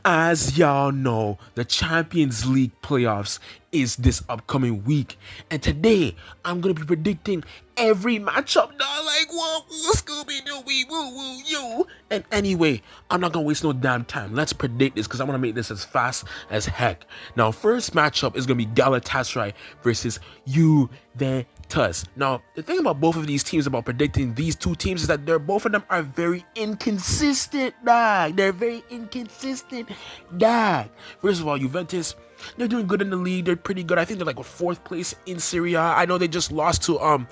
As y'all know, the Champions League playoffs is this upcoming week, and today I'm gonna be predicting every matchup. Dog, like whoa, Scooby Doo, wee woo woo you. And anyway, I'm not gonna waste no damn time. Let's predict this because I want to make this as fast as heck. Now, first matchup is gonna be Galatasaray versus Juventus. Now, the thing about both of these teams about predicting these two teams is that they're both of them are very inconsistent, dog. They're very inconsistent, dog. First of all, Juventus, they're doing good in the league. They're pretty good. I think they're like fourth place in Serie A. I know they just lost to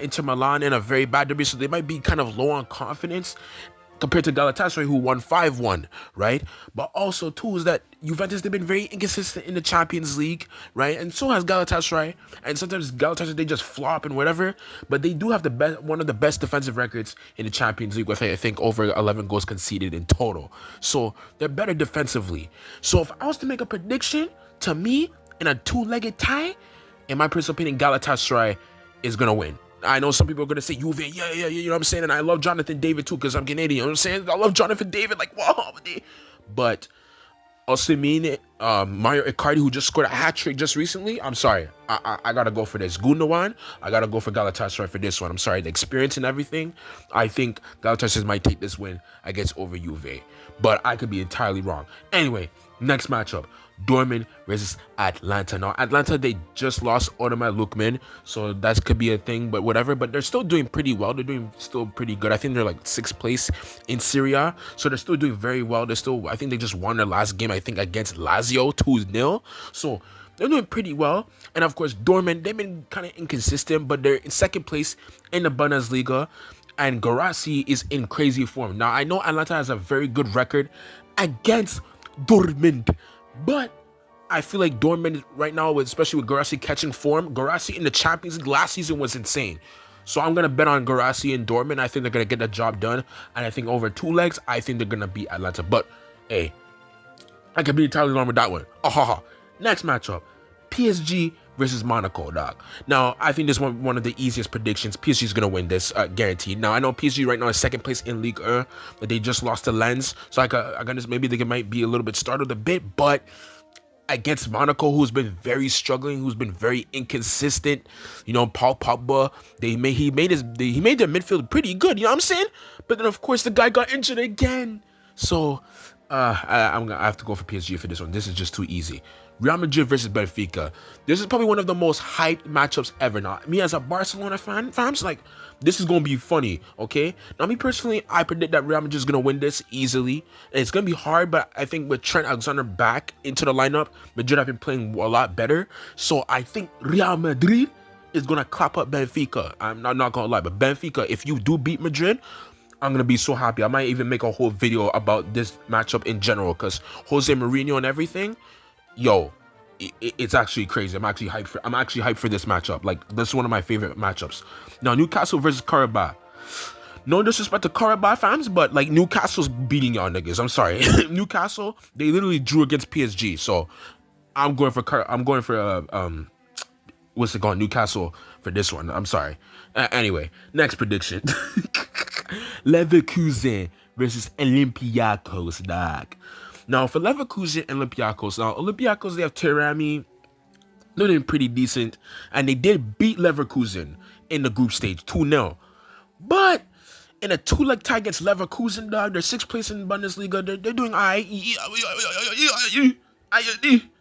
Inter Milan in a very bad derby, so they might be kind of low on confidence compared to Galatasaray, who won 5-1, right? But also, too, is that Juventus, they've been very inconsistent in the Champions League, right? And so has Galatasaray. And sometimes Galatasaray, they just flop and whatever. But they do have the best, one of the best defensive records in the Champions League, with I think over 11 goals conceded in total. So they're better defensively. So if I was to make a prediction, to me, in a two-legged tie, in my personal opinion, Galatasaray is going to win. I know some people are going to say Juve, yeah, you know what I'm saying? And I love Jonathan David too because I'm Canadian, you know what I'm saying? I love Jonathan David, like, wow. But Osimhen, Mario Icardi, who just scored a hat-trick just recently, I'm sorry. I got to go for this. Gundogan, I got to go for Galatasaray for this one. I'm sorry. The experience and everything, I think Galatasaray might take this win against over Juve. But I could be entirely wrong. Anyway, next matchup. Dortmund versus Atlanta. Now, Atlanta, they just lost Ademola Lookman, so that could be a thing, but whatever. But they're still doing pretty well. They're doing still pretty good. I think they're like sixth place in Serie A, so they're still doing very well. They're still, I think they just won their last game, I think, against Lazio 2-0. So they're doing pretty well. And of course, Dortmund, they've been kind of inconsistent, but they're in second place in the Bundesliga. And Guirassy is in crazy form. Now, I know Atlanta has a very good record against Dortmund, but I feel like Dortmund right now, especially with Guirassy catching form, Guirassy in the Champions League last season was insane. So I'm going to bet on Guirassy and Dortmund. I think they're going to get the job done. And I think over two legs, I think they're going to beat Atlanta. But, hey, I could be entirely wrong with that one. Next matchup, PSG versus Monaco, dog. Now, I think this one of the easiest predictions. PSG is gonna win this, guaranteed. Now, I know PSG right now is second place in Ligue 1, but they just lost to Lens, so I got maybe they might be a little bit startled a bit, but against Monaco, who's been very struggling, who's been very inconsistent. You know, Paul Pogba, he made their midfield pretty good. You know what I'm saying? But then of course the guy got injured again. So I have to go for PSG for this one. This is just too easy. Real Madrid versus Benfica. This is probably one of the most hyped matchups ever. Now, me as a Barcelona fan, fams, like, this is going to be funny, okay? Now, me personally, I predict that Real Madrid is going to win this easily. And it's going to be hard, but I think with Trent Alexander back into the lineup, Madrid have been playing a lot better. So I think Real Madrid is going to clap up Benfica. I'm not going to lie, but Benfica, if you do beat Madrid, I'm going to be so happy. I might even make a whole video about this matchup in general because Jose Mourinho and everything, yo, it's actually crazy. I'm actually hyped for this matchup. Like, this is one of my favorite matchups. Now, Newcastle versus Karabakh. No disrespect to Karabakh fans, but like, Newcastle's beating y'all niggas. I'm sorry. Newcastle, they literally drew against PSG. So I'm going for what's it called? Newcastle for this one. I'm sorry. Anyway, next prediction. Leverkusen versus Olympiacos, dog. Now, for Leverkusen and Olympiacos, they have Terami. They're doing pretty decent. And they did beat Leverkusen in the group stage, 2-0. But in a two-leg tie against Leverkusen, dog, they're sixth place in the Bundesliga. They're doing all right.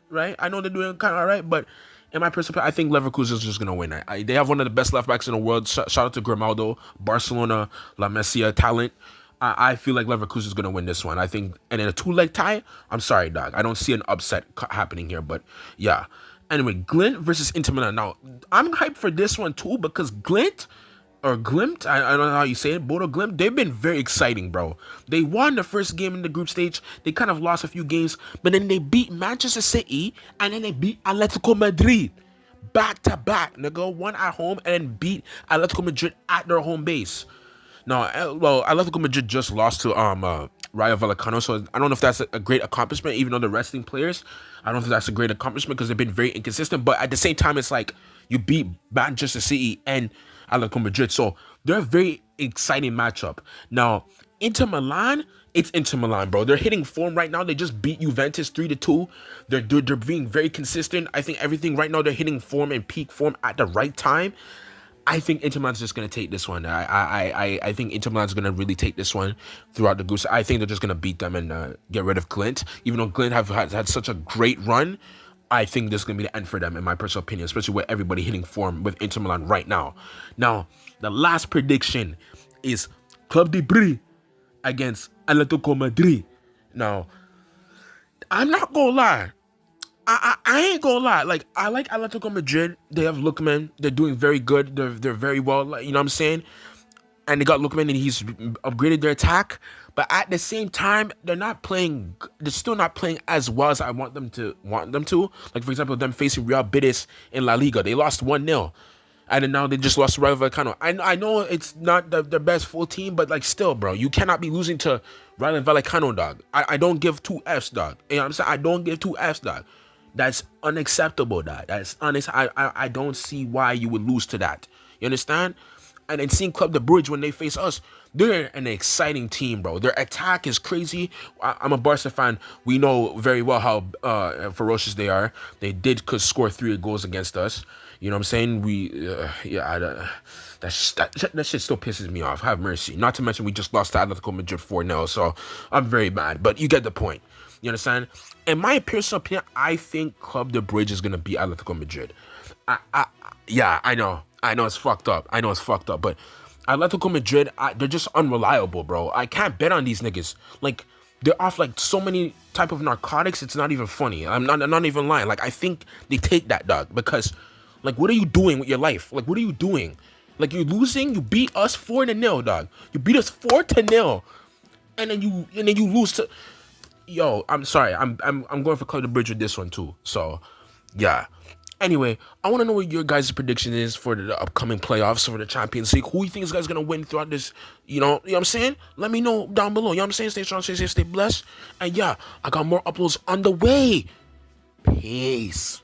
Right? I know they're doing kind of all right, but in my personal opinion, I think Leverkusen is just going to win. They have one of the best left-backs in the world. Shout out to Grimaldo, Barcelona, La Masia talent. I feel like Leverkusen is going to win this one. I think, and in a two-leg tie, I'm sorry, dog. I don't see an upset happening here, but yeah. Anyway, Glint versus Inter Milan. Now, I'm hyped for this one too because Glimt, I don't know how you say it, Bodo Glimt, they've been very exciting, bro. They won the first game in the group stage. They kind of lost a few games, but then they beat Manchester City and then they beat Atletico Madrid. Back to back, nigga. One at home and then beat Atletico Madrid at their home base. Now, well, Atletico Madrid just lost to Rayo Vallecano, so I don't know if that's a great accomplishment, even though they're resting players. I don't think that's a great accomplishment because they've been very inconsistent. But at the same time, it's like you beat Manchester City and Atletico Madrid, so they're a very exciting matchup. Now, Inter Milan, it's Inter Milan, bro. They're hitting form right now. They just beat Juventus 3-2. They're being very consistent. I think everything right now, they're hitting form and peak form at the right time. I think Inter Milan's just gonna take this one. I think Inter Milan's gonna really take this one throughout the goose. I think they're just gonna beat them and get rid of Clint. Even though Clint have had such a great run, I think this is gonna be the end for them, in my personal opinion. Especially with everybody hitting form with Inter Milan right now. Now, the last prediction is Club de Brugge against Atletico Madrid. Now, I'm not gonna lie. I ain't gonna lie. Like, I like Atletico Madrid. They have Lookman. They're doing very good. They're very well. Like, you know what I'm saying? And they got Lookman, and he's upgraded their attack. But at the same time, they're not playing. They're still not playing as well as I want them to. Like, for example, them facing Real Betis in La Liga, they lost 1-0. And then now they just lost to Rayo Vallecano. I know it's not the best full team, but like still, bro, you cannot be losing to Rayo Vallecano, dog. I don't give two Fs, dog. You know what I'm saying? I don't give two Fs, dog. That's unacceptable, dog. That's honest. I don't see why you would lose to that. You understand? And then seeing Club de Brugge when they face us, they're an exciting team, bro. Their attack is crazy. I'm a Barca fan. We know very well how ferocious they are. They did score 3 goals against us. You know what I'm saying? That shit still pisses me off. Have mercy. Not to mention we just lost to Atletico Madrid 4-0, so I'm very mad. But you get the point. You understand? In my personal opinion, I think Club de Brugge is gonna beat Atletico Madrid. Yeah, I know it's fucked up. But Atletico Madrid, they're just unreliable, bro. I can't bet on these niggas. Like, they're off like so many type of narcotics. It's not even funny. I'm not even lying. Like, I think they take that, dog, because like, what are you doing with your life? Like, what are you doing? Like, you're losing. You beat us 4-0, dog. You beat us 4-0, and then you lose to. Yo, I'm sorry. I'm going for Club de Brugge with this one too. So, yeah. Anyway, I want to know what your guys' prediction is for the upcoming playoffs for the Champions League. Who you think is guys gonna win throughout this? You know what I'm saying? Let me know down below. You know what I'm saying? Stay strong, stay safe, stay blessed. And yeah, I got more uploads on the way. Peace.